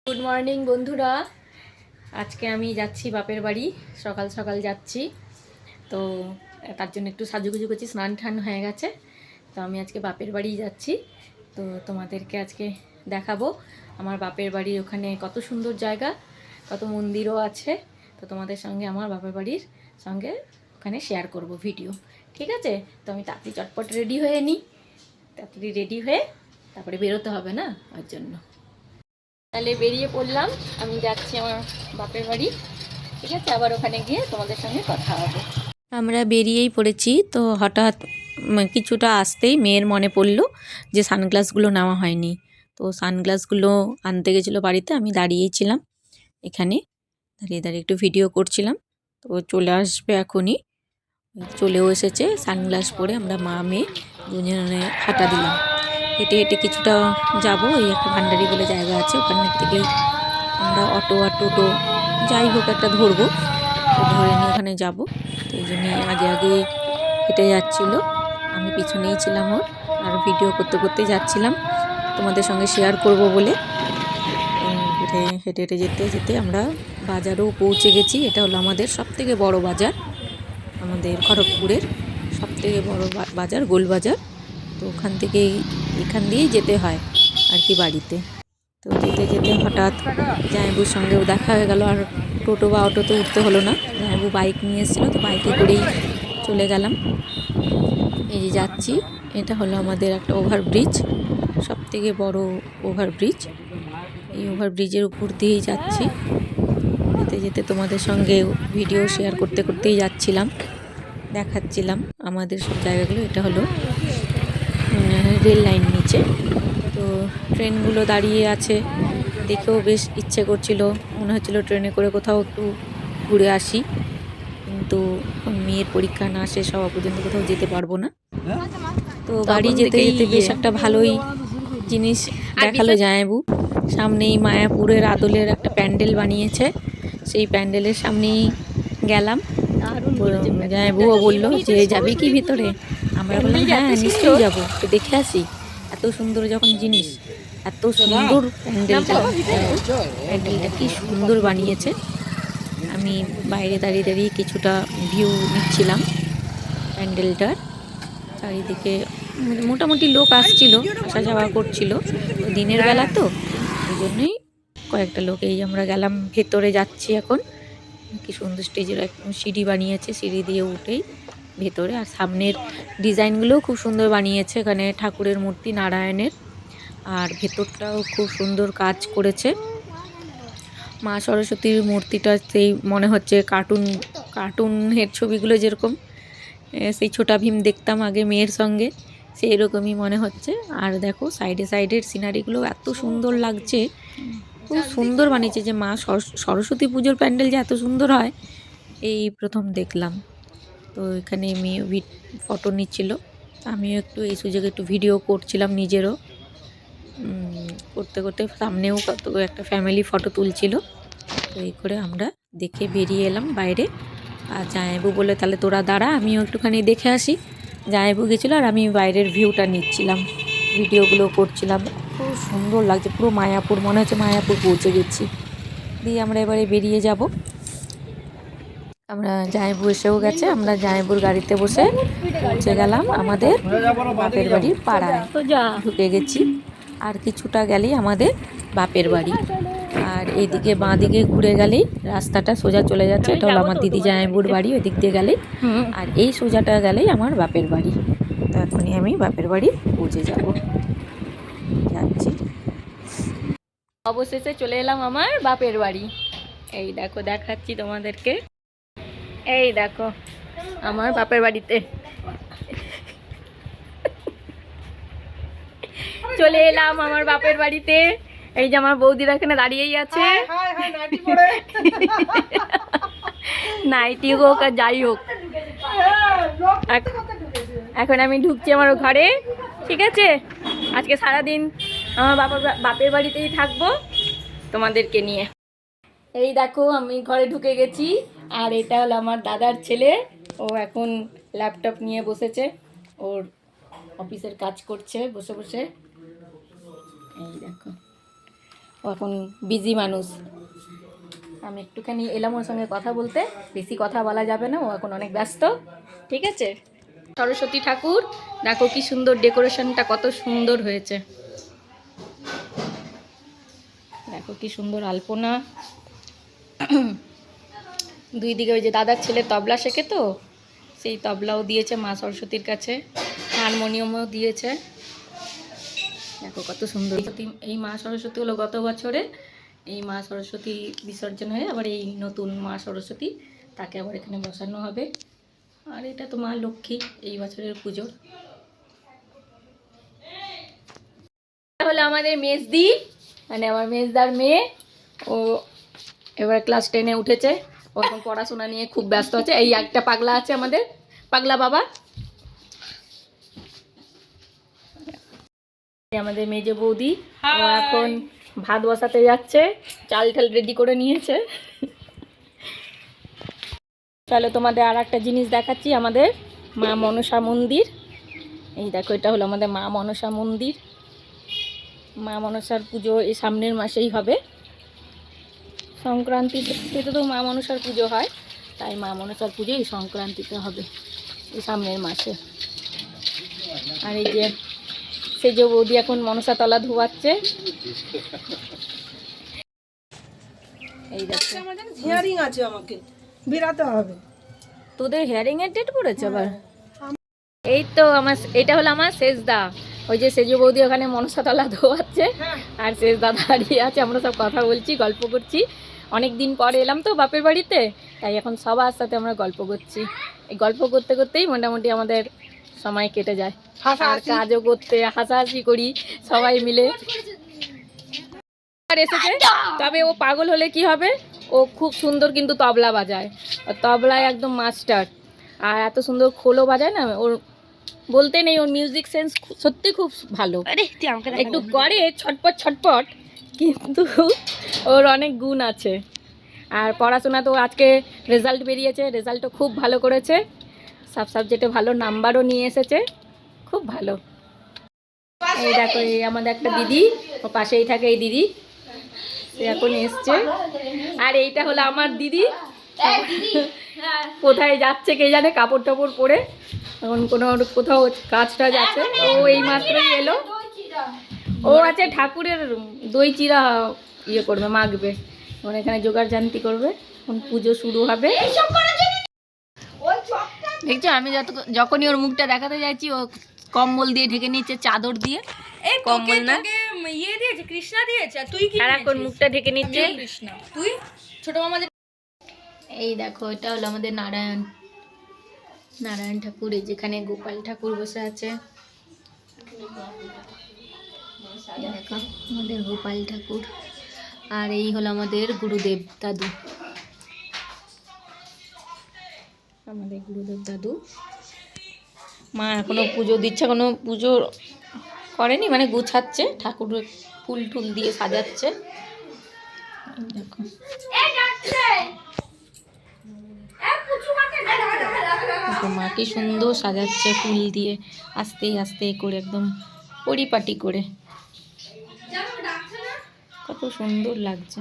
Good morning বন্ধুরা। আজকে আমি যাচ্ছি বাপের বাড়ি, সকাল সকাল যাচ্ছি। তো তার জন্য একটু সাজুগুজু করছি, স্নান টান হয়ে গেছে। তো আমি আজকে বাপের বাড়ি যাচ্ছি। তো তোমাদেরকে আজকে দেখাবো আমার বাপের বাড়ির ওখানে কত সুন্দর জায়গা, কত মন্দিরও আছে। তো তোমাদের সঙ্গে আমার বাপের বাড়ির সঙ্গে ওখানে শেয়ার করব ভিডিও, ঠিক আছে? তো আমি তাড়াতাড়ি চটপট রেডি হয়ে নিই, তাড়াতাড়ি রেডি হয়ে তারপরে বেরোতে হবে না, ওর জন্য তাহলে বেরিয়ে পড়লাম। আমি যাচ্ছি আমার বাপের বাড়ি, ঠিক আছে? আবার ওখানে গিয়ে তোমাদের সঙ্গে কথা হবে। আমরা বেরিয়েই পড়েছি। তো হঠাৎ কিছুটা আসতেই মেয়ের মনে পড়লো যে সানগ্লাসগুলো নেওয়া হয়নি। তো সানগ্লাসগুলো আনতে গেছিলো বাড়িতে, আমি দাঁড়িয়েই ছিলাম এখানে, দাঁড়িয়ে দাঁড়িয়ে একটু ভিডিও করছিলাম। তো চলে আসবে এখনই, চলেও এসেছে। সানগ্লাস পরে আমরা মা মেয়ে দুজনে হাঁটা দিলাম। হেঁটে হেঁটে কিছুটা যাব, এই একটা ভান্ডারি বলে জায়গা আছে, ওখান থেকেই আমরা অটো আর টোটো যাই হোক একটা ধরবো, তো ধরে নিয়ে ওখানে যাব। তো এই জন্যে আগে আগে হেঁটে যাচ্ছিলো, আমি পিছনেই ছিলাম ওর, আর ভিডিও করতে করতে যাচ্ছিলাম তোমাদের সঙ্গে শেয়ার করব বলে। হেঁটে হেঁটে হেঁটে যেতে যেতে আমরা বাজারও পৌঁছে গেছি। এটা হলো আমাদের সবথেকে বড় বাজার, আমাদের খড়গপুরের সবথেকে বড় বাজার, গোলবাজার। তো ওখান থেকেই, এখান দিয়েই যেতে হয় আর কি বাড়িতে। তো যেতে যেতে হঠাৎ জামাইবুর সঙ্গেও দেখা হয়ে গেল, আর টোটো বা অটোতে উঠতে হলো না, জামাইবু বাইক নিয়ে এসেছিলো, তো বাইকে করেই চলে গেলাম। এই যে যাচ্ছি, এটা হলো আমাদের একটা ওভারব্রিজ, সবথেকে বড় ওভারব্রিজ। এই ওভারব্রিজের উপর দিয়েই যাচ্ছি। যেতে যেতে তোমাদের সঙ্গে ভিডিও শেয়ার করতে করতেই যাচ্ছিলাম, দেখাচ্ছিলাম আমাদের সব জায়গাগুলো। এটা হলো রেল লাইন নিচে, তো ট্রেনগুলো দাঁড়িয়ে আছে, দেখেও বেশ ইচ্ছে করছিল, মনে হচ্ছিল ট্রেনে করে কোথাও একটু ঘুরে আসি। কিন্তু মেয়ের পরীক্ষা না শেষ হওয়া পর্যন্ত কোথাও যেতে পারবো না। তো বাড়ি যেতে যেতে বেশ একটা ভালোই জিনিস দেখালো জামাইবু। সামনেই মায়াপুরের আদলের একটা প্যান্ডেল বানিয়েছে, সেই প্যান্ডেলের সামনেই গেলাম। জামাইবুও বললো যে যাবি কি ভিতরে? আমরা বললাম হ্যাঁ নিশ্চয়ই যাবো, তো দেখে আসি। এত সুন্দর যখন জিনিস, এত সুন্দর প্যান্ডেলটা, প্যান্ডেলটা কি সুন্দর বানিয়েছে। আমি বাইরে দাঁড়িয়ে দাঁড়িয়ে কিছুটা ভিউ নিচ্ছিলাম প্যান্ডেলটার। চারিদিকে মোটামুটি লোক আসছিল, আসা যাওয়া করছিল, তো দিনের বেলা তো ওই জন্যই কয়েকটা লোক। এই আমরা গেলাম, ভেতরে যাচ্ছি এখন। কি সুন্দর স্টেজের একদম সিঁড়ি বানিয়েছে, সিঁড়ি দিয়ে উঠেই ভেতরে। আর সামনের ডিজাইনগুলোও খুব সুন্দর বানিয়েছে, এখানে ঠাকুরের মূর্তি নারায়ণের, আর ভেতরটাও খুব সুন্দর কাজ করেছে। মা সরস্বতীর মূর্তিটা সেই মনে হচ্ছে কার্টুনের ছবিগুলো যেরকম, সেই ছোটা ভীম দেখতাম আগে মেয়ের সঙ্গে, সেই রকমই মনে হচ্ছে। আর দেখো সাইডে সাইডের সিনারিগুলো এত সুন্দর লাগছে, খুব সুন্দর বানিয়েছে। যে মা সরস্বতী পুজোর প্যান্ডেল যে এত সুন্দর হয় এই প্রথম দেখলাম। তো এখানে মেয়ে ফটো নিচ্ছিল, আমিও একটু এই সুযোগে একটু ভিডিও করছিলাম নিজেরও। করতে করতে সামনেও কত একটা ফ্যামিলি ফটো তুলছিল। তো এই করে আমরা দেখে বেরিয়ে এলাম বাইরে। আর জামাইবু বলে তাহলে তোরা দাঁড়া, আমিও একটুখানি দেখে আসি। জামাইবু গেছিলো আর আমি বাইরের ভিউটা নিচ্ছিলাম, ভিডিওগুলো করছিলাম। খুব সুন্দর লাগছে, পুরো মায়াপুর মনে হচ্ছে মায়াপুর পৌঁছে গেছি। দিয়ে আমরা এবারে বেরিয়ে যাব। আমরা জামাইবু এসেও গেছে, আমরা জামাইবুর গাড়িতে বসে পৌঁছে গেলাম আমাদের বাপের বাড়ির পাড়ায়, ঢুকে গেছি। আর কিছুটা গেলেই আমাদের বাপের বাড়ি। আর এইদিকে বাঁ দিকে ঘুরে গেলেই রাস্তাটা সোজা চলে যাচ্ছে, এটা হলো আমার দিদি জামাইবুর বাড়ি, ওই দিক দিয়ে গেলেই। আর এই সোজাটা গেলেই আমার বাপের বাড়ি। তো এখনই আমি বাপের বাড়ি পৌঁছে যাব, যাচ্ছি। অবশেষে চলে এলাম আমার বাপের বাড়ি। এই দেখো, দেখাচ্ছি তোমাদেরকে। এই দেখো আমার বাপের বাড়িতে চলে এলাম আমার বাপের বাড়িতে। এই যে আমার বৌদিরা এখানে দাঁড়িয়েই আছে, নাইটি হোক আর যাই হোক। এখন আমি ঢুকছি আমার ঘরে, ঠিক আছে? আজকে সারাদিন আমার বাপের বাড়িতেই থাকবো তোমাদেরকে নিয়ে। এই দেখো আমি ঘরে ঢুকে গেছি, আর এটা হলো আমার দাদার ছেলে, ও এখন ল্যাপটপ নিয়ে বসেছে, ওর অফিসের কাজ করছে বসে বসে। এই দেখো ও এখন বিজি মানুষ। আমি একটুখানি এলাম ওর সঙ্গে কথা বলতে, বেশি কথা বলা যাবে না, ও এখন অনেক ব্যস্ত। ঠিক আছে। সরস্বতী ঠাকুর দেখো কি সুন্দর, ডেকোরেশনটা কত সুন্দর হয়েছে, দেখো কি সুন্দর আলপনা। দুই দিকে ওই যে দাদার ছেলে তবলা শেখে, তো সেই তবলাও দিয়েছে মা সরস্বতীর কাছে, হারমোনিয়ামও দিয়েছে। দেখো কত সুন্দর। এই মা সরস্বতী হলো গত বছরে, এই মা সরস্বতী বিসর্জন হয়ে আবার এই নতুন মা সরস্বতী, তাকে আবার এখানে বসানো হবে। আর এটা তো মা লক্ষ্মী এই বছরের পুজোর। হলো আমাদের মেজদি, মানে আমার মেজদার মেয়ে, ও এবার ক্লাস 10-এ উঠেছে। ও এখন পড়াশোনা নিয়ে খুব ব্যস্ত আছে। এই একটা পাগলা আছে আমাদের, পাগলা বাবা। আমাদের মেজে বৌদি, ও এখন ভাত বসাতে যাচ্ছে, চাল ঠাল রেডি করে নিয়েছে। চলো তোমাদের আর একটা জিনিস দেখাচ্ছি, আমাদের মা মনসা মন্দির। এই দেখো, এটা হলো আমাদের মা মনসা মন্দির। মা মনসার পুজো এই সামনের মাসেই হবে, সংক্রান্তিতে তো মা মনসার পুজো হয়, তাই মা মনসার পুজো এই সংক্রান্তিতে হবে, এই সামনের মাসে। আর এই যে সেজ বৌদি এখন মনসা তলা ধোয়াচ্ছে। এই দেখো হিয়ারিং আছে, আমাকে বেরাতে হবে। তোদের হিয়ারিং এর ডেট পড়েছে আবার? এই তো আমার, এটা হলো আমার শেষদা। ওই যে সেজ বৌদি ওখানে মনসা তলা ধোয়াচ্ছে, আর শেষদা দাঁড়িয়ে আছে। আমরা সব কথা বলছি, গল্প করছি। অনেক দিন পরে এলাম তো বাপের বাড়িতে, তাই এখন সবার সাথে আমরা গল্প করছি। এই গল্প করতে করতেই মোটামুটি আমাদের সময় কেটে যায়, আর কাজও করতে হাসাহাসি করি সবাই মিলে। আর এসেছে, তবে ও পাগল হলে কি হবে, ও খুব সুন্দর কিন্তু তবলা বাজায়, তবলায় একদম মাস্টার। আর এত সুন্দর খোলও বাজায় না, ওর বলতে নেই, ওর মিউজিক সেন্স সত্যি খুব ভালো। একটু করে ছটপট ছটপট, কিন্তু ওর অনেক গুণ আছে। আর পড়াশোনা তো আজকে রেজাল্ট বেরিয়েছে, রেজাল্টও খুব ভালো করেছে, সব সাবজেক্টে ভালো নাম্বারও নিয়ে এসেছে, খুব ভালো। এই দেখো, এই আমাদের একটা দিদি, ও পাশেই থাকে এই দিদি, সে এখন এসছে। আর এইটা হলো আমার দিদি, কোথায় যাচ্ছে কে জানে, কাপড় টাপড় পরে এখন কোনো কোথাও কাজ টাজ আছে। ও এই মাত্রই এলো, ও আছে ঠাকুরের দই চিরা ইয়ে করবে, মাখবে, মানে এখানে জোগাড় জান্তি করবে, এখন পুজো শুরু হবে। দেখছো, আমি যখনই ওর মুখটা দেখাতে যাচ্ছি, ও কম্বল দিয়ে ঢেকে নিচ্ছে, চাদর দিয়ে। এই কম্বল না, ইয়ে দিয়েছে, কৃষ্ণা দিয়েছে, তুই কি সারাক্ষণ মুখটা ঢেকে নিচ্ছে। কৃষ্ণা তুই ছোট মামা। এই দেখো, এটা হলো আমাদের নারায়ণ ঠাকুর, এই যেখানে গোপাল ঠাকুর বসে আছে। দেখো আমাদের গোপাল ঠাকুর। আর এই হলো আমাদের গুরুদেব দাদু, আমাদের গুরুদেব দাদু। মা এখনো পুজো দিচ্ছে, কোনো পুজো করেনি, মানে গুছাচ্ছে, ঠাকুর ফুল টুল দিয়ে সাজাচ্ছে। দেখো মা কি সুন্দর সাজাচ্ছে ফুল দিয়ে, আস্তে আস্তে করে, একদম পরিপাটি করে, কত সুন্দর লাগছে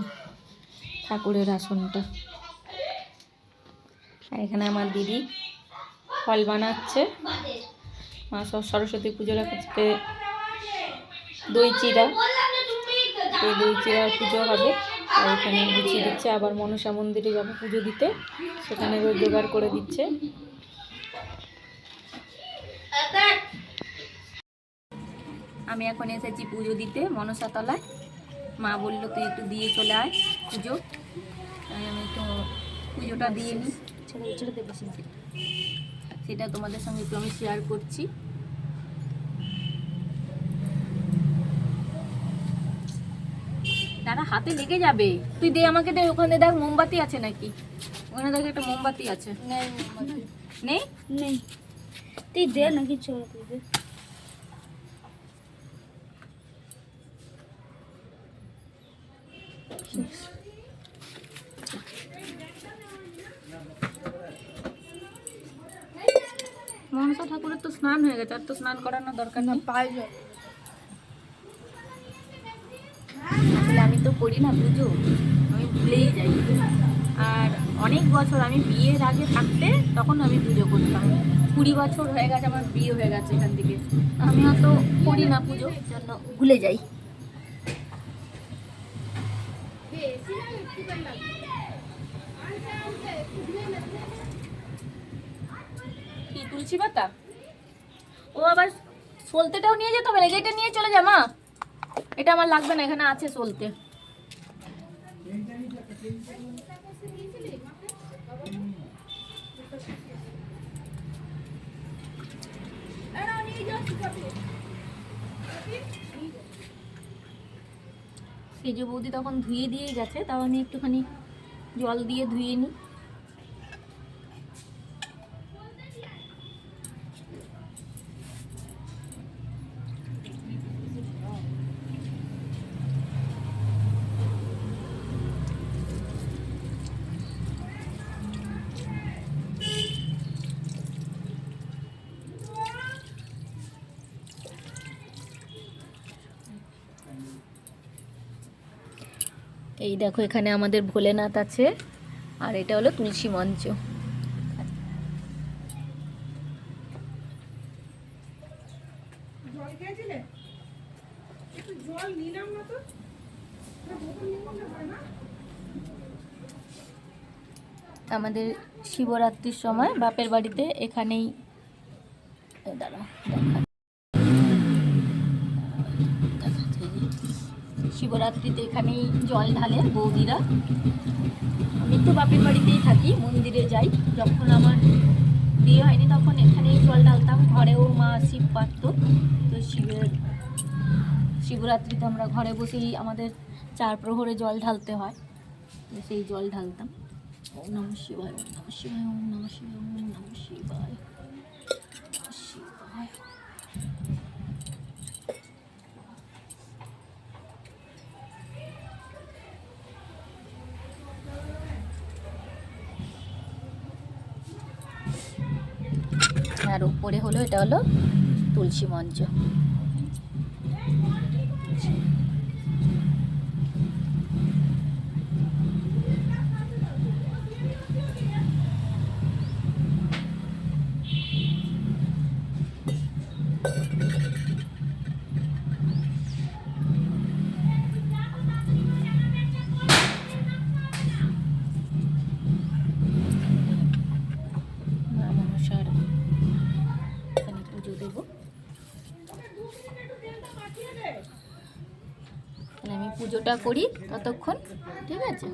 ঠাকুরের আসনটা। আর এখানে আমার দিদি ফল বানাচ্ছে, মা সরস্বতী পুজোর আজকে দই চিরা, এই দই চিরার পুজো হবে। আর এখানে গুছিয়ে দিচ্ছে, আবার মনসা মন্দিরে যাবে পুজো দিতে, সেখানে জোগাড় করে দিচ্ছে। আমি এখন এসেছি পুজো দিতে মনসা তলায়। মা বললো তুই একটু দিয়ে চলে আয় পুজো, তাই আমি একটু পুজোটা দিয়ে নিই, ছেড়ে দেবো, সেটা তোমাদের সঙ্গে একটু আমি শেয়ার করছি। দাঁড়া, হাতে লেগে যাবে, তুই দে আমাকে, দে, ওখানে দেখ মোমবাতি আছে নাকি, ওখানে দেখ একটা মোমবাতি আছে। নেই নেই, তুই দে নাকি, চলে তুই মনসা ঠাকুরের তো স্নান হয়ে গেছে, আর তো স্নান করানোর দরকার না, পায়ে আমি তো করি না পুজো, আমি ভুলেই যাই। আর অনেক বছর আমি বিয়ের আগে থাকতে তখন আমি পুজো করতাম, 20 বছর হয়ে গেছে আমার বিয়ে হয়ে গেছে এখান থেকে, আমি অত করি না পুজো, এর জন্য ভুলে যাই। কি তুলসী পাতা? ও আবার সলতেটাও নিয়ে যেতে হবে নাকি? এটা নিয়ে চলে যা মা, এটা আমার লাগবে না, এখানে আছে সলতে। সেজ বৌদি তখন ধুয়ে দিয়ে গেছে, তাও আমি একটুখানি জল দিয়ে ধুয়ে নিই। এই দেখো এখানে আমাদের ভোলেনাথ আছে, আর এটা হলো তুলসী মঞ্চ। আমাদের শিবরাত্রির সময় বাপের বাড়িতে এখানেই, দাঁড়াও শিবরাত্রিতে এখানেই জল ঢালে বৌদিরা। আমি তো বাপের বাড়িতেই থাকি, মন্দিরে যাই, যখন আমার বিয়ে হয়নি তখন এখানেই জল ঢালতাম, ঘরেও মা শিব পারত, তো শিবরাত্রিতে আমরা ঘরে বসেই আমাদের 4 প্রহরে জল ঢালতে হয়, তো সেই জল ঢালতাম। ওম নমঃ শিবায়, ওম নমঃ শিবায়, ওম নমঃ শিবায়, ওম নমঃ শিবায়, শিবায়। আর উপরে হলো, এটা হলো তুলসী মঞ্চ। মা মনসার এখানে পুজো দেবো। তাহলে আমি পুজোটা করি ততক্ষণ, ঠিক আছে?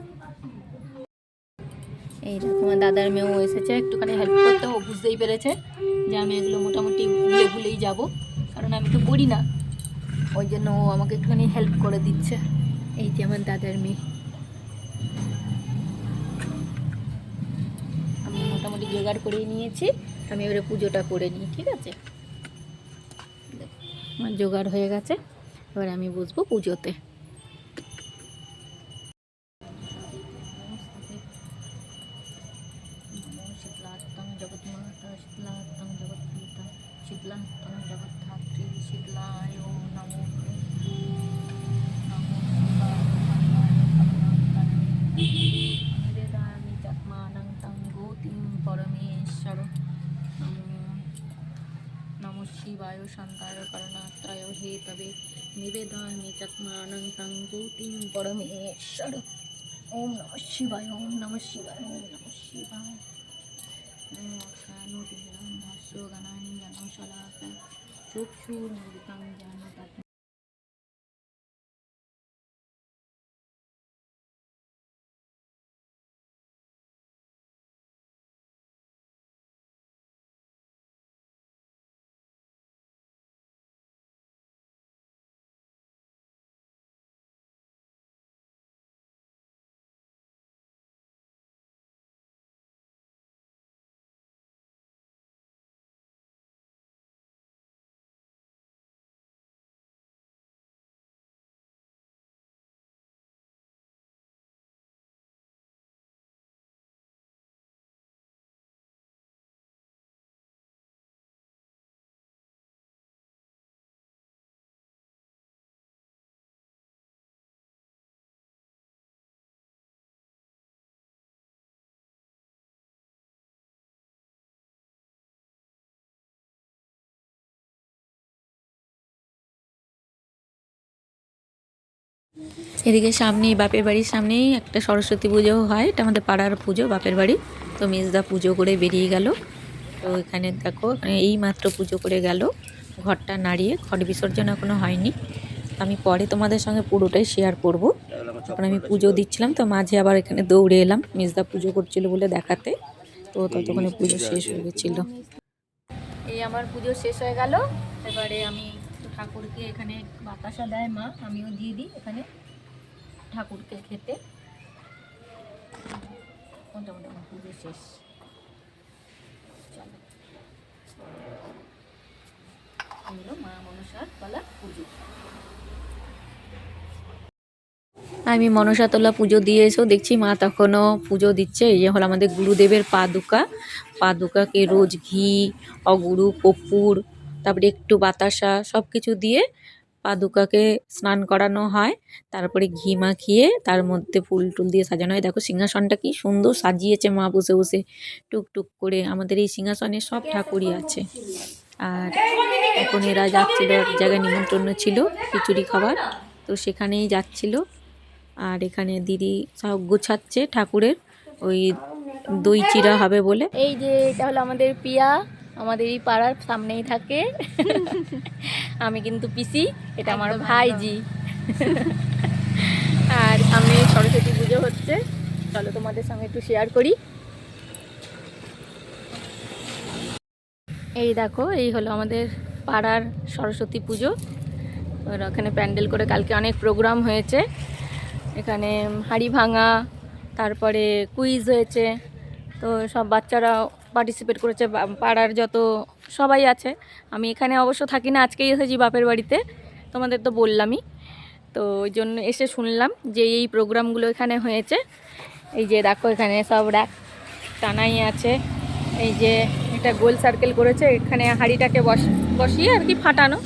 এই রকম আমার দাদার মেয়েও এসেছে একটুখানি হেল্প করতে, ও বুঝতেই পেরেছে যে আমি এগুলো মোটামুটি ভুলে ভুলেই যাব, কারণ আমি তো করি না, ওই জন্য ও আমাকে একটুখানি হেল্প করে দিচ্ছে। এই যে আমার দাদার মেয়ে, আমি মোটামুটি জোগাড় করে নিয়েছি, আমি এবারে পুজোটা করে নিই, ঠিক আছে? আমার জোগাড় হয়ে গেছে, এবার আমি বসবো পুজোতে। শীতলাত্তং জগৎমাতা শীতলাত্তং জগৎপিতা শীতলাত্তং জগদ্ধাত্রী শীতলায় নমো। নিবেদয়ামি চাত্মানং তং গৌতিং পরমেশ্বর। নমঃ শিবায় শান্তায় করণাত্রায় হেতবে নিবেদয়ামি চাত্মানং তং গৌতিং পরমেশ্বর। ওম নমঃ শিবায়, ওম নমঃ শিবায়, ওম নমঃ শিবায়। ভাষ্যগণানি জনশলাকা চক্ষুর্মৃতাং জ্ঞানদাতা। এদিকে সামনেই বাপের বাড়ির সামনেই একটা সরস্বতী পুজো হয়, এটা আমাদের পাড়ার পুজো বাপের বাড়ি। তো মেজদা পুজো করে বেরিয়ে গেল। তো এখানে দেখো এই মাত্র পুজো করে গেল, ঘরটা নাড়িয়ে, ঘট বিসর্জন এখনো হয়নি। আমি পরে তোমাদের সঙ্গে পুরোটাই শেয়ার করব। এখন আমি পুজো দিচ্ছিলাম, তো মাঝে আবার এখানে দৌড়ে এলাম মেজদা পুজো করছিল বলে দেখাতে। তো ততক্ষণে পুজো শেষ হয়ে গেছিল। এই আমার পুজো শেষ হয়ে গেল। এবারে আমি ঠাকুরকে এখানে বাতাসা দেয় মা, আমিও দিয়ে দিই এখানে ঠাকুরকে খেতে। মোটামুটি আমার পুজো শেষ। চলো, হলো মা মনসার তলা পুজো। আমি মনসাতলা পুজো দিয়ে এসেও দেখছি মা তখনও পুজো দিচ্ছে। এই যে হলো আমাদের গুরুদেবের পাদুকা, পাদুকাকে রোজ ঘি, অগুরু, কর্পূর, তারপরে একটু বাতাসা সব কিছু দিয়ে পাদুকাকে স্নান করানো হয়। তারপরে ঘি মাখিয়ে তার মধ্যে ফুল টুল দিয়ে সাজানো হয়। দেখো সিংহাসনটা কি সুন্দর সাজিয়েছে মা বসে বসে টুকটুক করে। আমাদের এই সিংহাসনে সব ঠাকুরই আছে। আর এখন এরা যাচ্ছিল এক জায়গায়, নিমন্ত্রণ ছিল খিচুড়ি খাবার, তো সেখানেই যাচ্ছিল। আর এখানে দিদি সব গোছাচ্ছে ঠাকুরের, ওই দই চিরা হবে বলে। এই যে এটা হলো আমাদের পিয়া, আমাদের এই পাড়ার সামনেই থাকে। আমি কিন্তু পিসি, এটা আমার ভাইজি। আর সামনে সরস্বতী পুজো হচ্ছে, চলো তোমাদের সঙ্গে একটু শেয়ার করি। এই দেখো, এই হলো আমাদের পাড়ার সরস্বতী পুজো। আর ওখানে প্যান্ডেল করে কালকে অনেক প্রোগ্রাম হয়েছে। এখানে হাঁড়ি ভাঙা, তারপরে কুইজ হয়েছে। তো সব বাচ্চারা পার্টিসিপেট করেছে, পাড়ার যত সবাই আছে। আমি এখানে অবশ্য থাকি না, আজকেই এসেছি বাপের বাড়িতে, তোমাদের তো বললামই। তো ওই জন্য এসে শুনলাম যে এই প্রোগ্রামগুলো এখানে হয়েছে। এই যে দেখো এখানে সব র্যাক টানাই আছে। এই যে এটা গোল সার্কেল করেছে, এখানে হাঁড়িটাকে বসিয়ে আর কি ফাটানো।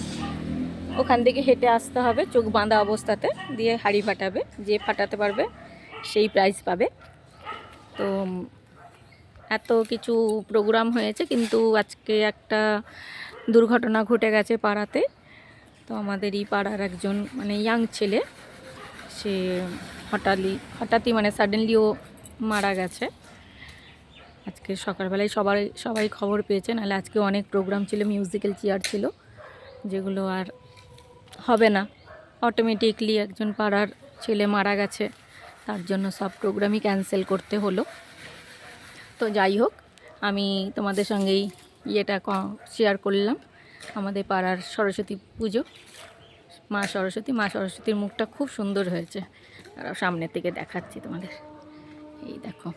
ওখান থেকে হেঁটে আসতে হবে চোখ বাঁধা অবস্থাতে, দিয়ে হাঁড়ি ফাটাবে, যে ফাটাতে পারবে সেই প্রাইজ পাবে। তো এত কিছু প্রোগ্রাম হয়েছে, কিন্তু আজকে একটা দুর্ঘটনা ঘটে গেছে পাড়াতে। তো আমাদেরই পাড়ার একজন মানে ইয়াং ছেলে, সে হঠাৎই মানে সাডেনলি ও মারা গেছে। আজকে সকালবেলায় সবাই খবর পেয়েছে, নাহলে আজকে অনেক প্রোগ্রাম ছিল, মিউজিক্যাল চেয়ার ছিল, যেগুলো আর হবে না। অটোমেটিকলি একজন পাড়ার ছেলে মারা গেছে, তার জন্য সব প্রোগ্রামই ক্যান্সেল করতে হলো। তো যাই হোক, আমি তোমাদের সঙ্গেই ইয়েটা শেয়ার করলাম। আমাদের পাড়ার সরস্বতী পুজো, মা সরস্বতীর মুখটা খুব সুন্দর হয়েছে। আর সামনের থেকে দেখাচ্ছি তোমাদের, এই দেখো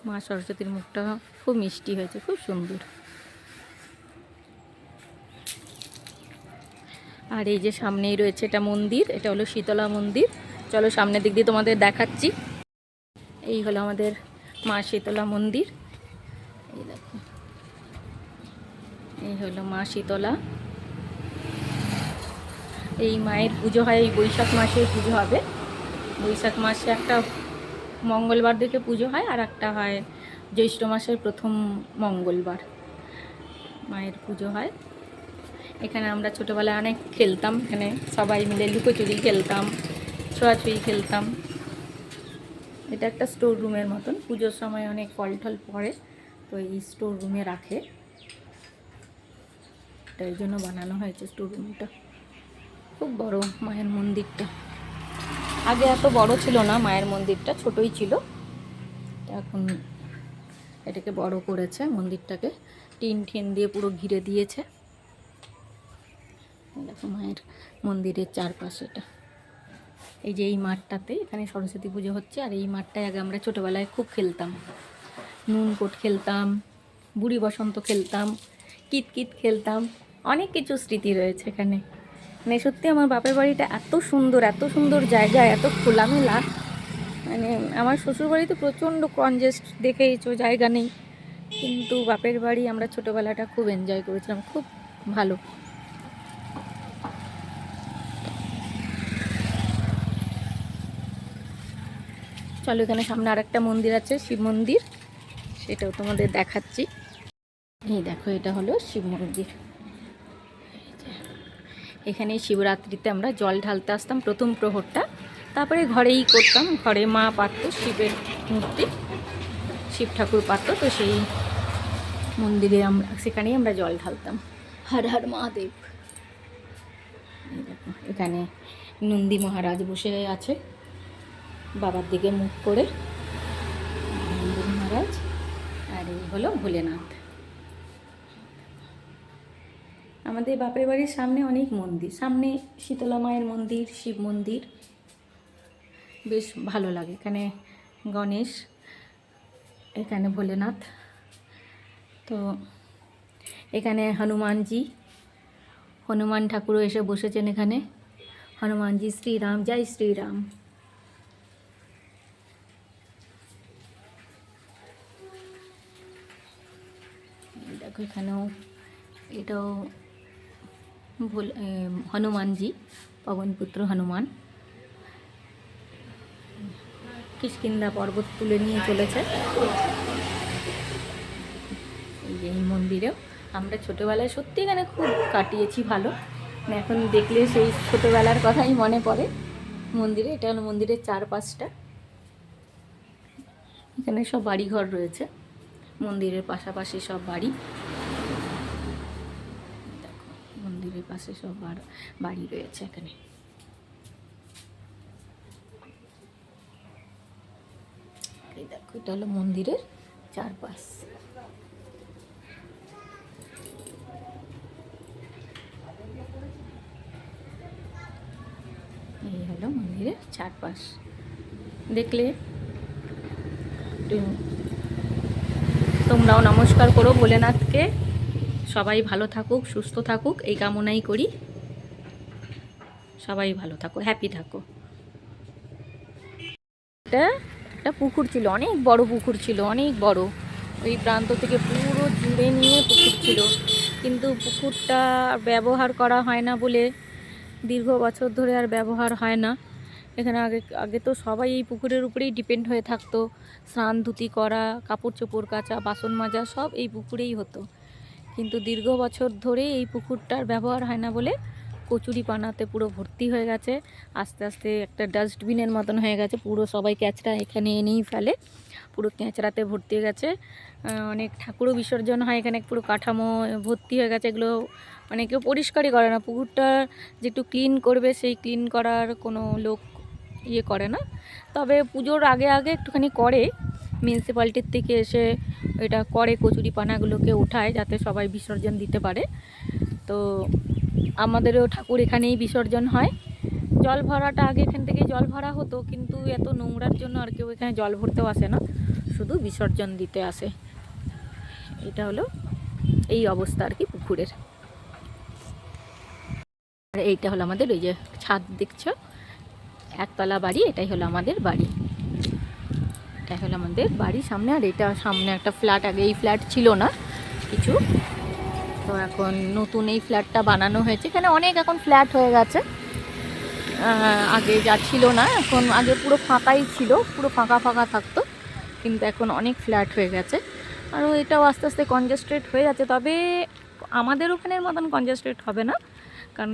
মা সরস্বতীর মুখটা খুব মিষ্টি হয়েছে, খুব সুন্দর। আর এই যে সামনেই রয়েছে এটা মন্দির, এটা হলো শীতলা মন্দির। চলো সামনের দিক দিয়ে তোমাদের দেখাচ্ছি। এই হলো আমাদের মা শীতলা মন্দির, এই দেখো, এই হলো মা শীতলা। এই মায়ের পুজো হয় এই বৈশাখ মাসে পুজো হবে। বৈশাখ মাসে একটা মঙ্গলবার দেখে পুজো হয়, আর একটা হয় জ্যৈষ্ঠ মাসের প্রথম মঙ্গলবার মায়ের পুজো হয়। এখানে আমরা ছোটোবেলায় অনেক খেলতাম, এখানে সবাই মিলে লুকোচুরি খেলতাম, ছোঁয়াছুঁয়ি খেলতাম। এটা একটা স্টোর রুমের মতন, পুজোর সময় অনেক ফল টল পড়ে, তো এই স্টোর রুমে রাখে, এটার জন্য বানানো হয়েছে স্টোর রুমটা। খুব বড় মায়ের মন্দিরটা, আগে এত বড় ছিল না মায়ের মন্দিরটা, ছোটই ছিল। এখন এটাকে বড় করেছে মন্দিরটাকে, টিন দিয়ে পুরো ঘিরে দিয়েছে। দেখো মায়ের মন্দিরের চারপাশেটা। এই যে এই মাঠটাতে এখানে সরস্বতী পুজো হচ্ছে, আর এই মাঠটায় আগে আমরা ছোটোবেলায় খুব খেলতাম, নুন কোট খেলতাম, বুড়ি বসন্ত খেলতাম, কিতকিত খেলতাম, অনেক কিছু স্মৃতি রয়েছে এখানে। মানে সত্যি আমার বাপের বাড়িটা এত সুন্দর জায়গা, এত খোলামেলা। মানে আমার শ্বশুরবাড়িতে প্রচণ্ড কনজেস্ট, দেখেইছো জায়গা নেই, কিন্তু বাপের বাড়ি আমরা ছোটোবেলাটা খুব এনজয় করেছিলাম, খুব ভালো। চলো এখানে সামনে আরেকটা মন্দির আছে, শিব মন্দির, সেটাও তোমাদের দেখাচ্ছি। এই দেখো এটা হলো শিব মন্দির। এখানে শিবরাত্রিতে আমরা জল ঢালতে আসতাম প্রথম প্রহরটা, তারপরে ঘরেই করতাম, ঘরে মা পারত শিবের মূর্তি, শিব ঠাকুর পারত, তো সেই মন্দিরে আমরা সেখানেই আমরা জল ঢালতাম। হর হর মহাদেব। এই দেখো এখানে নন্দী মহারাজ বসে আছে বাবার দিকে মুখ করে, নন্দী মহারাজ, আর এই হলো ভোলেনাথ। আমাদের বাপের বাড়ির সামনে অনেক মন্দির, সামনে শীতলা মায়ের মন্দির, শিব মন্দির, বেশ ভালো লাগে। এখানে গণেশ, এখানে ভোলেনাথ, তো এখানে হনুমানজি, হনুমান ঠাকুরও এসে বসেছেন এখানে। হনুমানজি, শ্রীরাম, জয় শ্রীরাম। দেখো এখানেও, এটাও হনুমানজি, পবনপুত্র হনুমান, কিষ্কিন্ধা পর্বত তুলে নিয়ে চলেছে। এই মন্দিরেও আমরা ছোটোবেলায় সত্যি এখানে খুব কাটিয়েছি ভালো, এখন দেখলে সেই ছোটোবেলার কথাই মনে পড়ে। মন্দিরে, এটা হলো মন্দিরের চারপাশটা, এখানে সব বাড়িঘর রয়েছে, মন্দিরের পাশাপাশি সব বাড়ি। দেখো মন্দিরের পাশে সব বাড়ি রয়েছে এখানে। এই দেখো এটা হলো মন্দিরের চারপাশ। এই হলো মন্দিরের চারপাশ, দেখলে তোমরাও নমস্কার করো ভোলেনাথকে। সবাই ভালো থাকুক, সুস্থ থাকুক, এই কামনাই করি। সবাই ভালো থাকো, হ্যাপি থাকো। এটা একটা পুকুর ছিল, অনেক বড় পুকুর ছিল, অনেক বড়, ওই প্রান্ত থেকে পুরো জুড়ে নিয়ে পুকুর ছিল, কিন্তু পুকুরটা ব্যবহার করা হয় না বলে দীর্ঘ বছর ধরে আর ব্যবহার হয় না। এখানে আগে তো সবাই এই পুকুরের উপরেই ডিপেন্ড হয়ে থাকতো, স্নান ধুতি করা, কাপড় চোপড় কাচা, বাসন মাজা সব এই পুকুরেই হতো, কিন্তু দীর্ঘ বছর ধরে এই পুকুরটার ব্যবহার হয় না বলে কচুরি পানাতে পুরো ভর্তি হয়ে গেছে। আস্তে আস্তে একটা ডাস্টবিনের মতন হয়ে গেছে, পুরো সবাই ক্যাচড়া এখানে এনেই ফেলে, পুরো ক্যাচড়াতে ভর্তি হয়ে গেছে। অনেক ঠাকুরও বিসর্জন হয় এখানে, পুরো কাঠামো ভর্তি হয়ে গেছে, এগুলো মানে কেউ পরিষ্কারই করে না। পুকুরটা যে একটু ক্লিন করবে, সেই ক্লিন করার কোনো লোক ইয়ে করে না, তবে পুজোর আগে আগে একটুখানি করে, মিউনিসিপ্যালিটির থেকে এসে এটা করে, কচুরি পানাগুলোকে ওঠায় যাতে সবাই বিসর্জন দিতে পারে। তো আমাদেরও ঠাকুর এখানেই বিসর্জন হয়। জল ভরাটা আগে এখান থেকে জল ভরা হতো, কিন্তু এত নোংরার জন্য আর কেউ এখানে জল ভরতেও আসে না, শুধু বিসর্জন দিতে আসে। এটা হলো এই অবস্থা আর কি পুকুরের। আর এইটা হলো আমাদের ওই যে ছাদ দেখছো, একতলা বাড়ি, এটাই হলো আমাদের বাড়ি, এটা হলো আমাদের বাড়ি সামনে। আর এটা সামনে একটা ফ্ল্যাট, আগে এই ফ্ল্যাট ছিল না কিছু, তো এখন নতুন এই ফ্ল্যাটটা বানানো হয়েছে। এখানে অনেক এখন ফ্ল্যাট হয়ে গেছে, আগে যা ছিল না, এখন আগে পুরো ফাঁকাই ছিল, পুরো ফাঁকা ফাঁকা থাকতো, কিন্তু এখন অনেক ফ্ল্যাট হয়ে গেছে। আর এটাও আস্তে আস্তে কনজেস্টেড হয়ে যাচ্ছে, তবে আমাদের ওখানের মতন কনজেস্টেড হবে না, কারণ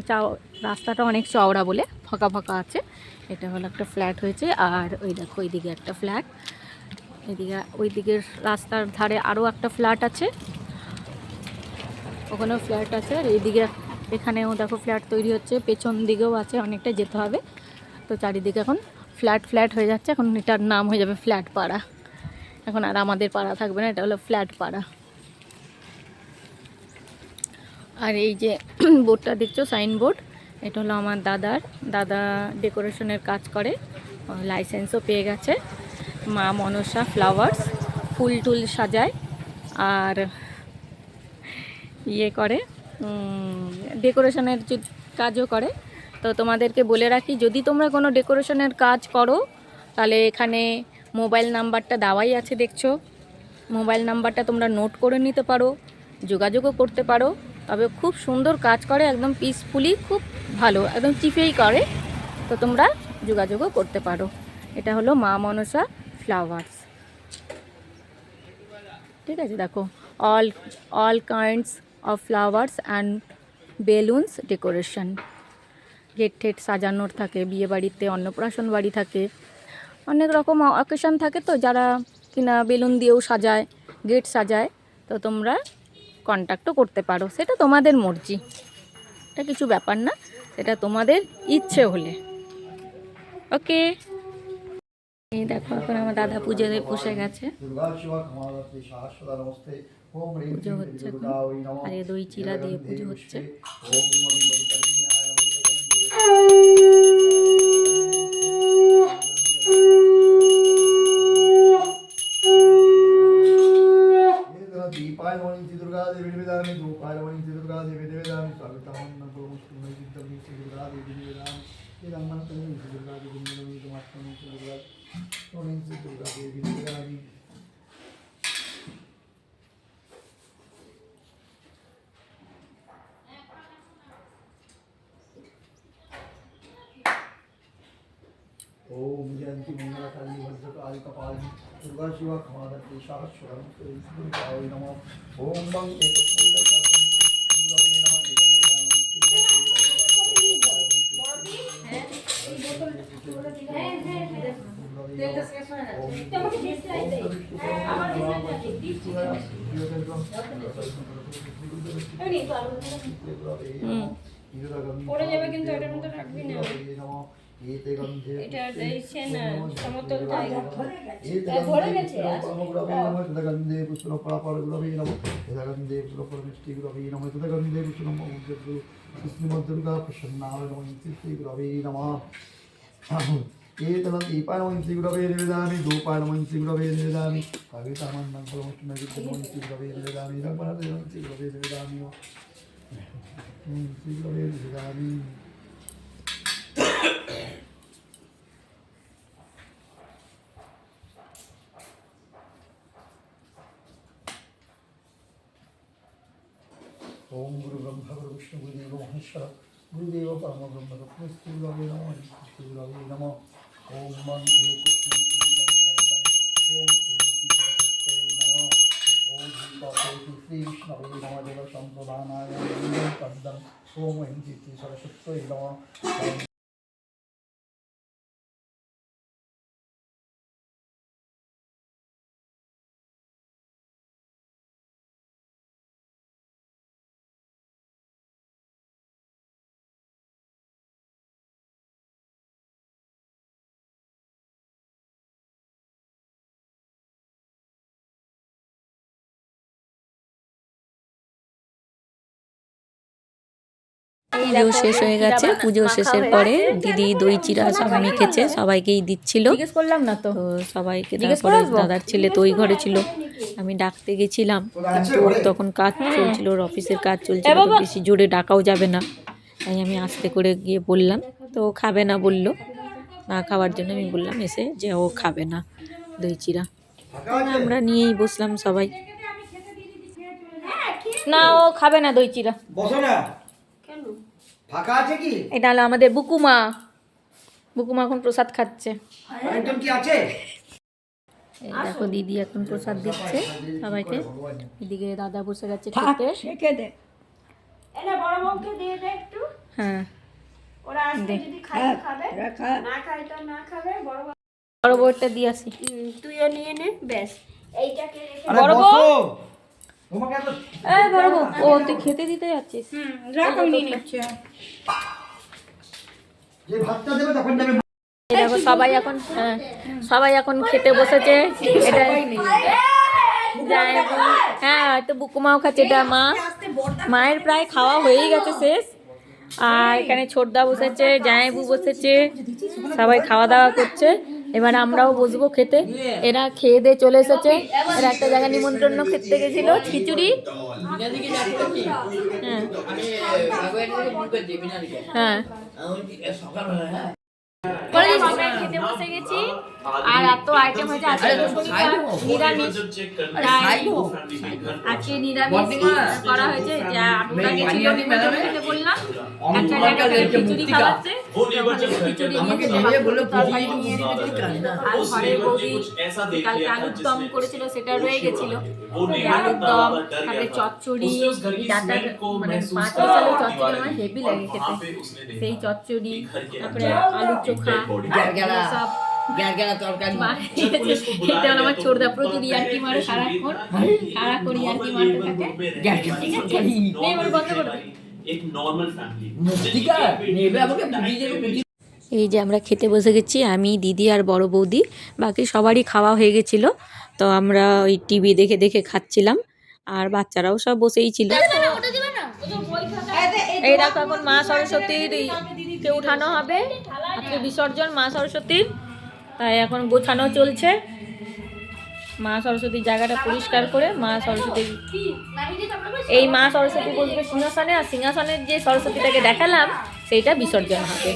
রাস্তাটা অনেক চওড়া বলে ফাঁকা ফাঁকা আছে। এটা হলো একটা ফ্ল্যাট হয়েছে, আর ওই দেখো ওইদিকে একটা ফ্ল্যাট, এদিকে ওই দিকের রাস্তার ধারে আরও একটা ফ্ল্যাট আছে, ওখানেও ফ্ল্যাট আছে। আর এইদিকে এখানেও দেখো ফ্ল্যাট তৈরি হচ্ছে, পেছন দিকেও আছে, অনেকটা যেতে হবে। তো চারিদিকে এখন ফ্ল্যাট ফ্ল্যাট হয়ে যাচ্ছে, এখন এটার নাম হয়ে যাবে ফ্ল্যাট পাড়া, এখন আর আমাদের পাড়া থাকবে না, এটা হলো ফ্ল্যাট পাড়া। আর এই যে বোর্ডটা দেখছো, সাইনবোর্ড, এটা হলো আমার দাদা ডেকোরেশনের কাজ করে, লাইসেন্সও পেয়ে গেছে। মা মনসা ফ্লাওয়ার্স, ফুল টুল সাজায় আর ইয়ে করে, ডেকোরেশনের কাজও করে। তো তোমাদেরকে বলে রাখি, যদি তোমরা কোনো ডেকোরেশনের কাজ করো, তাহলে এখানে মোবাইল নাম্বারটা দেওয়াই আছে দেখছো, মোবাইল নাম্বারটা তোমরা নোট করে নিতে পারো, যোগাযোগও করতে পারো। তবে খুব সুন্দর কাজ করে, একদম পিসফুলি, খুব ভালো, একদম চিপেই করে, তো তোমরা যোগাযোগও করতে পারো। এটা হলো মা মনসা ফ্লাওয়ার্স, ঠিক আছে। দেখো all kinds of flowers and balloons decoration. Gate ঠেট সাজানোর থাকে, বিয়ে বাড়িতে অন্নপ্রাশন বাড়ি থাকে, অনেক রকম অকেশন থাকে, তো যারা কিনা বেলুন দিয়েও সাজায়, গেট সাজায়, তো তোমরা কন্ট্যাক্টও করতে পারো, সেটা তোমাদের মর্জি, এটা কিছু ব্যাপার না, সেটা তোমাদের ইচ্ছে হলে। ওকে, এই দেখো এখন আমার দাদা পুজোতে বসে গেছে, পুজো হচ্ছে এখন, আর এই দই চিরা দিয়ে পুজো হচ্ছে। दीपाय वनिंति दुर्गा देवी निवेदामि धूपाय वनिंति दुर्गा देवी निवेदामि स्वागतमन्नं पुष्पमय चित्तमि दुर्गा देवी निवेदामि इदम्मन्तं दुर्गा देवी निवेदामि समात्मनं दुर्गा वनिंति दुर्गा देवी निवेदामि। ओम जयंती मंगलकाली भद्रकाली कपाली दुर्गा शिवा क्षमाधत्ते शाश्वतं दुर्गाय नमः। ओम मं एकस्मैदकालं दुर्गाय नमः পড়ে যাবে কিন্তু এটার মধ্যে রাখবি না, এটা এই সেন সমতল জায়গা ধরে গেছে। गंधे पुष्प परापरगुरवे नमः यदा गंधे पुष्प परमिष्टि गुरवे नमः तदा गंधे पुष्प नमः उज्जवल विष्णुमद्दुर्गा प्रसन्नाय नमः इति गुरवे नमः। एतनं दीपाय नमः इति गुरवे निवेदामि धूपाय नमः इति गुरवे निवेदामि कवितामन्नं परमोष्टमय नमः इति गुरवे निवेदामि रघुनाथाय नमः इति गुरवे निवेदामि इति गुरवे निवेदामि। ओम गुरु ब्रह्मा गुरु विष्णु गुरुदेव महेश्वर गुरुदेव परम ब्रह्म तस्मै गुरवे नमः गुरवे नमः। ओम मं एकस्मै पद्मं ओम श्री सरस्वती नमः। ओम श्री विष्णवे नमः देव संप्रदानाय पद्मं ओम श्री सरस्वती नमः। পুজো শেষ হয়ে গেছে, পুজো শেষের পরে দিদি দই চিরা সব মেখেছে, সবাইকেই দিচ্ছিল। জিজ্ঞেস করলাম না তো সবাইকে, তারপরে দাদার ছেলে তো ওই ঘরে ছিল, আমি ডাকতে গেছিলাম, কিন্তু ওর তখন কাজ চলছিল, ওর অফিসের কাজ চলছিল, তো বেশি জোরে ডাকাও যাবে না, তাই আমি আস্তে করে গিয়ে বললাম, তো ও খাবে না বললো, না খাওয়ার জন্য আমি বললাম এসে যে ও খাবে না দই চিরা, আমরা নিয়েই বসলাম সবাই, না ও খাবে না দই চিরা। বসো না, ফাঁকা আছে কি? এটা হলো আমাদের বুকুমা, বুকুমা এখন প্রসাদ খাচ্ছে। আরেকজন কি আছে? এই দেখো দিদি এখন প্রসাদ দিচ্ছে সবাইকে, এদিকে দাদা বসে গেছে খেতে। রেখে দে, এনে বড় বউকে দিয়ে দে একটু। হ্যাঁ, ওরা আজকে যদি খায় খাবে, না খায় তো না খাবে। বড় বউটা দিয়ে আসি, তুইও নিয়ে নে, ব্যাস এইটাকে রেখে বড় বউ, তোমাকে এত এই বড় বউ, ও তুই খেতে দিতে যাচ্ছিস? রাখো, নিয়ে নিচ্ছে। যে ভাতটা দেবে তখন দেবে। এই দেখো সবাই এখন, হ্যাঁ সবাই এখন খেতে বসেছে, এটা জামাইবু, হ্যাঁ তো বুকুমাও খাচ্ছে, এটা মা, মায়ের প্রায় খাওয়া হয়েই গেছে শেষ, আর এখানে ছোটদা বসেছে, জামাইবু বসেছে, সবাই খাওয়া দাওয়া করছে, এবার আমরাও বসবো খেতে। এরা খেয়ে দিয়ে চলে এসেছে, এরা একটা জায়গায় নিমন্ত্রণ খেতে গেছিল, খিচুড়ি। হ্যাঁ হ্যাঁ আমরা খেতে বসে গেছি আর এত আইটেম হয়েছে। আজকে তো শনিবার, নিরামিষ। তাই আজকে নিরামিষ করা হয়েছে। যা আমরা গেছিল নিমন্ত্রণ খেতে বললাম, একটা জায়গা থেকে খিচুড়ি খাওয়াচ্ছে, খিচুড়ি নিয়ে তরকারি নিয়ে এসেছে। আর ঘরের বৌদি কালকে আলুর দম করেছিল, সেটা রয়ে গেছিল। আলুর দম, তারপরে চচ্চড়ি, ডাটার মানে 5 মিশালের চচ্চড়ি আমার হেভি লাগে খেতে, সেই চচ্চড়ি, তারপরে আলু চোখা, সব এটা হলো আমার ছোটদা। প্রচুর ইয়ার্কি মারে সারাক্ষণ, সারাক্ষণ ইয়ার্কি মারতে থাকে। এবার বন্ধ করে এই যে আমরা খেতে বসে গেছি, আমি, দিদি আর বড় বৌদি। বাকি সবারই খাওয়া হয়ে গেছিলো, তো আমরা ওই টিভি দেখে দেখে খাচ্ছিলাম, আর বাচ্চারাও সব বসেই ছিল। এই দেখো এখন মা সরস্বতীর কে উঠানো হবে, আজকে বিসর্জন মা সরস্বতীর, তাই এখন গোছানো চলছে। মা সরস্বতীর জায়গাটা পরিষ্কার করে মা সরস্বতীর, এই মা সরস্বতী বসবে সিংহাসনে, আর সিংহাসনের যে সরস্বতীটাকে দেখালাম সেইটা বিসর্জন হবে।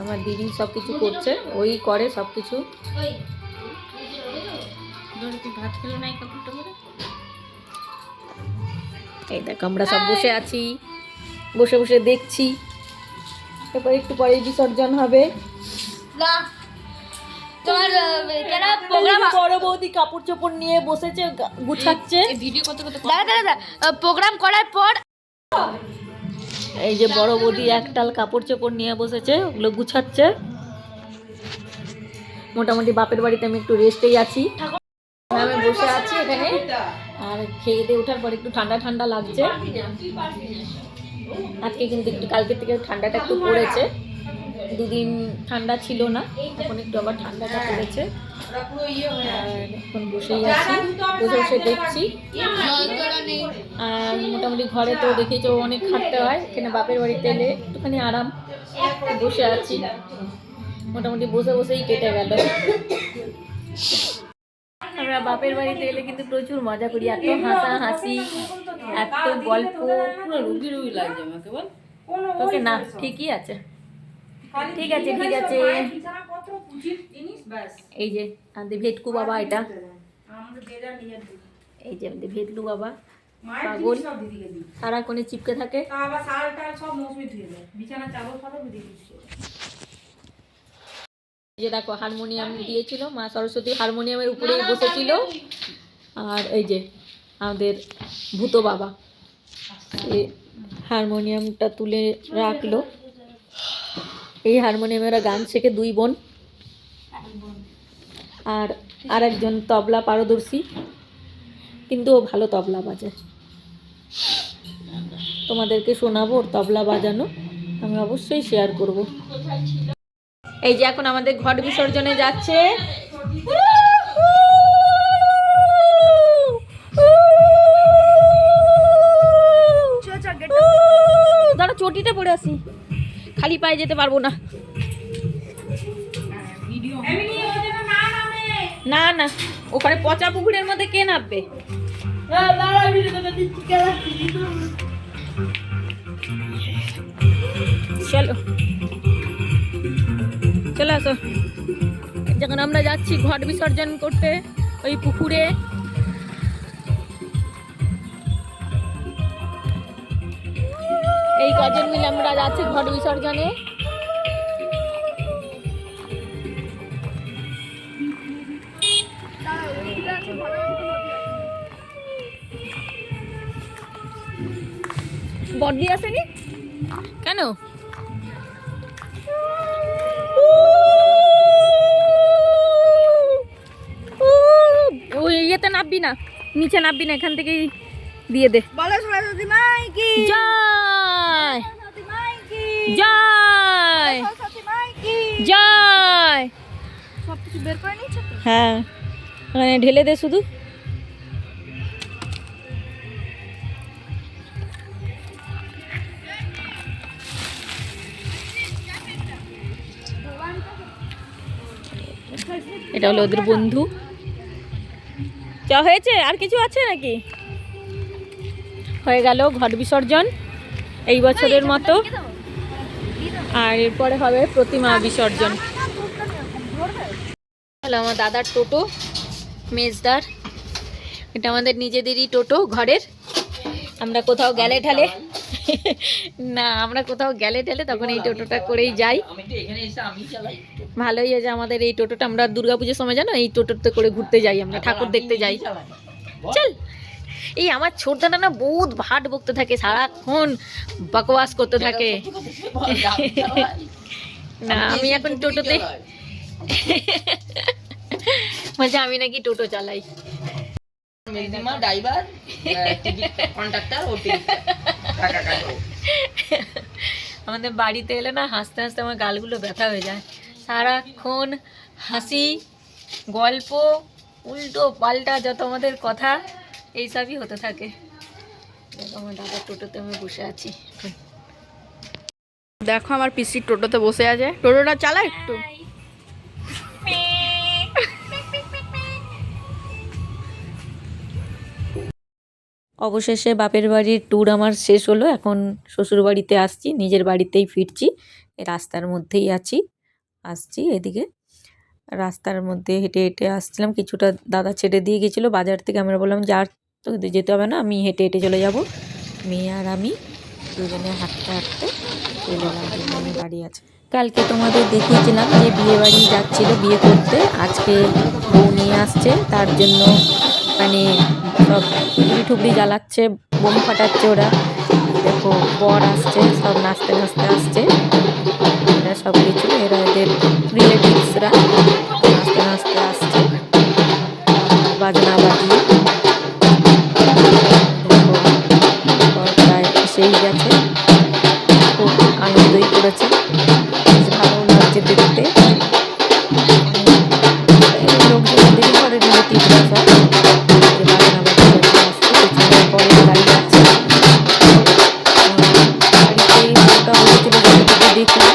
আমার দিদি সব কিছু করছে, ওই করে সব কিছু। এই দেখ আমরা সব বসে আছি, বসে বসে দেখছি। তারপর একটু পরে বিসর্জন হবে। বড় বৌদি কাপড় চোপড় নিয়ে বসেছে, গুছাচ্ছে। প্রোগ্রাম করার পর এই যে বড় বৌদি একটাল কাপড় চোপড় নিয়ে বসেছে, ওগুলো গুছাচ্ছে। মোটামুটি বাপের বাড়িতে আমি একটু রেস্টেই আছি, আমি বসে আছি এখানে। আর খেয়ে দিয়ে ওঠার পর একটু ঠান্ডা ঠান্ডা লাগছে আজকে, কিন্তু একটু কালকের থেকে ঠান্ডাটা একটু পড়েছে। দুদিন ঠান্ডা ছিল না, এখন একটু আবার ঠান্ডাটা পড়েছে। এখন বসেই আছি, বসে বসে দেখছি। আর মোটামুটি ঘরে তো দেখেছো অনেক খাটতে হয়, এখানে বাপের বাড়িতে এলে একটুখানি আরাম, বসে আছি। মোটামুটি বসে বসেই কেটে গেল। আমরা বাপের বাড়িতে এলে কিন্তু প্রচুর মজা করি, এত হাসাহাসি, এত গল্প। পুরো রুগী রুগী লাগছে আমাকে, বল তোকে না? ঠিকই আছে, ঠিক আছে, ঠিক আছে। এই যে আমাদের ভেটকু বাবা, এটা এই যে আমাদের ভেটলু বাবা, পাগল, সারাক্ষণে চিপকে থাকে। এই যে দেখো হারমোনিয়াম দিয়েছিল, মা সরস্বতী হারমোনিয়ামের উপরেই বসেছিল। আর এই যে আমাদের ভূত বাবা হারমোনিয়ামটা তুলে রাখলো। এই হারমোনিয়ামে ওরা গান শেখে, 2 বোন, আর আরেকজন তবলা পারদর্শী, কিন্তু ও ভালো তবলা বাজায়। তোমাদেরকে শোনাবো ওর তবলা বাজানো, আমি অবশ্যই শেয়ার করব। এই যে এখন আমাদের ঘট বিসর্জনে যাচ্ছে। দাঁড়া, চটিটা পরে আসি, খালি পায়ে যেতে পারবো না। না না, ওখানে পচা পুকুরের মধ্যে কে নামবে? চলো চলে আসো। যখন আমরা যাচ্ছি ঘট বিসর্জন করতে ওই পুকুরে, এই কজন মিলে আমরা যাচ্ছি ঘট বিসর্জনে। বডি আসেনি কেন? ওই ইয়েতে নামবি না, নিচে নামবি না, এখান থেকেই দিয়ে দে। জয় জয় জয়, সবকিছু বের করে নিচ্ছে। হ্যাঁ, ওখানে ঢেলে দে শুধু। এটা হলো ওদের বন্ধু। যা হয়েছে, আর কিছু আছে নাকি? হয়ে গেল ঘট বিসর্জন এই বছরের মতো, আর এরপরে হবে প্রতিমা বিসর্জন। হলো আমার দাদার টোটো, মেজদার, এটা আমাদের নিজেদেরই টোটো ঘরের। আমরা কোথাও গেলে ঠেলে না, আমরা কোথাও গেলে ঠেলে তখন এই টোটোটা করেই যাই। ভালোই আছে আমাদের এই টোটোটা, আমরা দুর্গাপুজোর সময় জানো এই টোটোতে করে ঘুরতে যাই, আমরা ঠাকুর দেখতে যাই। চল, এই আমার ছোটদাটা না বহুত ভাট বকতে থাকে, সারাক্ষণ বকবাস করতে থাকে। না আমি এখন টোটোতে বলছে আমি নাকি টোটো চালাই। আমাদের বাড়িতে এলে না হাসতে হাসতে আমার গালগুলো ব্যথা হয়ে যায়, সারাক্ষণ হাসি, গল্প, উল্টো পাল্টা যত আমাদের কথা এইসবই হতে থাকে। আমার দাদার টোটোতে আমি বসে আছি। দেখো আমার পিসির টোটোতে বসে আছে, টোটোটা চালা একটু। অবশেষে বাপের বাড়ির ট্যুর আমার শেষ হলো, এখন শ্বশুর বাড়িতে আসছি, নিজের বাড়িতেই ফিরছি। এই রাস্তার মধ্যেই আসছি এদিকে রাস্তার মধ্যে হেঁটে হেঁটে আসছিলাম, কিছুটা দাদা ছেড়ে দিয়ে গেছিলো বাজার থেকে। আমরা বললাম যে আর তো যেতে হবে না, আমি হেঁটে হেঁটে চলে যাব। মেয়ে আর আমি দুজনে হাঁটতে হাঁটতে চলে গেলাম, বাড়ি আছে। কালকে তোমাদের দেখিয়েছিলাম যে বিয়ে বাড়ি যাচ্ছিলো বিয়ে করতে, আজকে বউ নিয়ে আসছে, তার জন্য মানে সব টুকরি টুকরি জ্বালাচ্ছে, বোম ফাটাচ্ছে ওরা। দেখো বর আসছে, সব নাচতে নাচতে আসছে, এরা সব কিছু এরা এদের রিলেটিভসরা নাচতে নাচতে আসছে, বাজনা বাজিয়ে। দেখো বর প্রায় এসেই গেছে, খুব আনন্দই করেছে, বেশ ভালো লাগছে দেখতে। লোকজন দেখে পরে রিলেটিভরা সব যে বাজনা বাজিয়ে আসছে, পিছনে পরে গাড়ি আছে। বাড়িতেই ওটা হয়েছিল যেটুকু দেখলাম,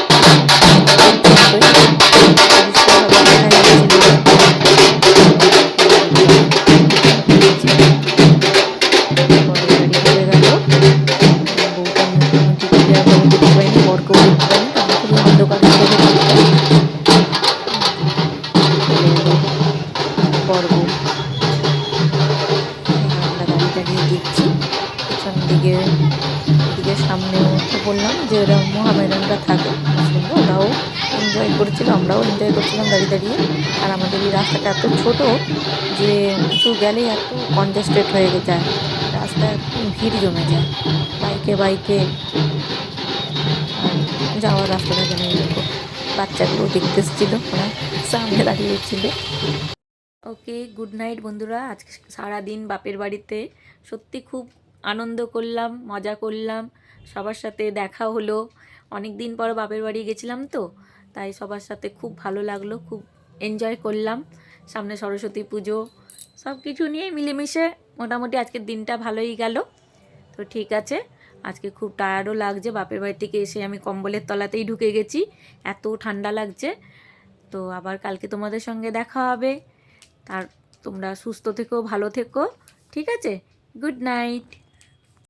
সামনেও তো বললাম যে ওরা মোহামেডানরা থাকে মুসলিমরা, ওরাও এনজয় করছিল, আমরাও এনজয় করছিলাম দাঁড়িয়ে দাঁড়িয়ে। আর আমাদের এই রাস্তাটা এত ছোট যে কিছু গেলেই এত কনজেস্টেড হয়ে যায়, রাস্তায় ভিড় জমে যায় বাইকে বাইকে, আর যাওয়ার রাস্তাটা যেন এরকম। বাচ্চাগুলো দেখতে এসেছিল, ওরা সামনে দাঁড়িয়েছিল। ওকে, গুড নাইট বন্ধুরা। আজকে সারাদিন বাপের বাড়িতে সত্যি খুব আনন্দ করলাম, মজা করলাম, সবার সাথে দেখা হলো। অনেক দিন পর বাপের বাড়ি গেছিলাম তো, তাই সবার সাথে খুব ভালো লাগলো, খুব এনজয় করলাম। সামনে সরস্বতী পুজো, সব কিছু নিয়ে মিলেমিশে মোটামুটি আজকের দিনটা ভালোই গেল। তো ঠিক আছে, আজকে খুব টায়ার্ডও লাগছে, বাপের বাড়ি থেকে এসে আমি কম্বলের তলাতেই ঢুকে গেছি, এত ঠান্ডা লাগছে। তো আবার কালকে তোমাদের সঙ্গে দেখা হবে, আর তোমরা সুস্থ থেকো, ভালো থেকো, ঠিক আছে? Good night.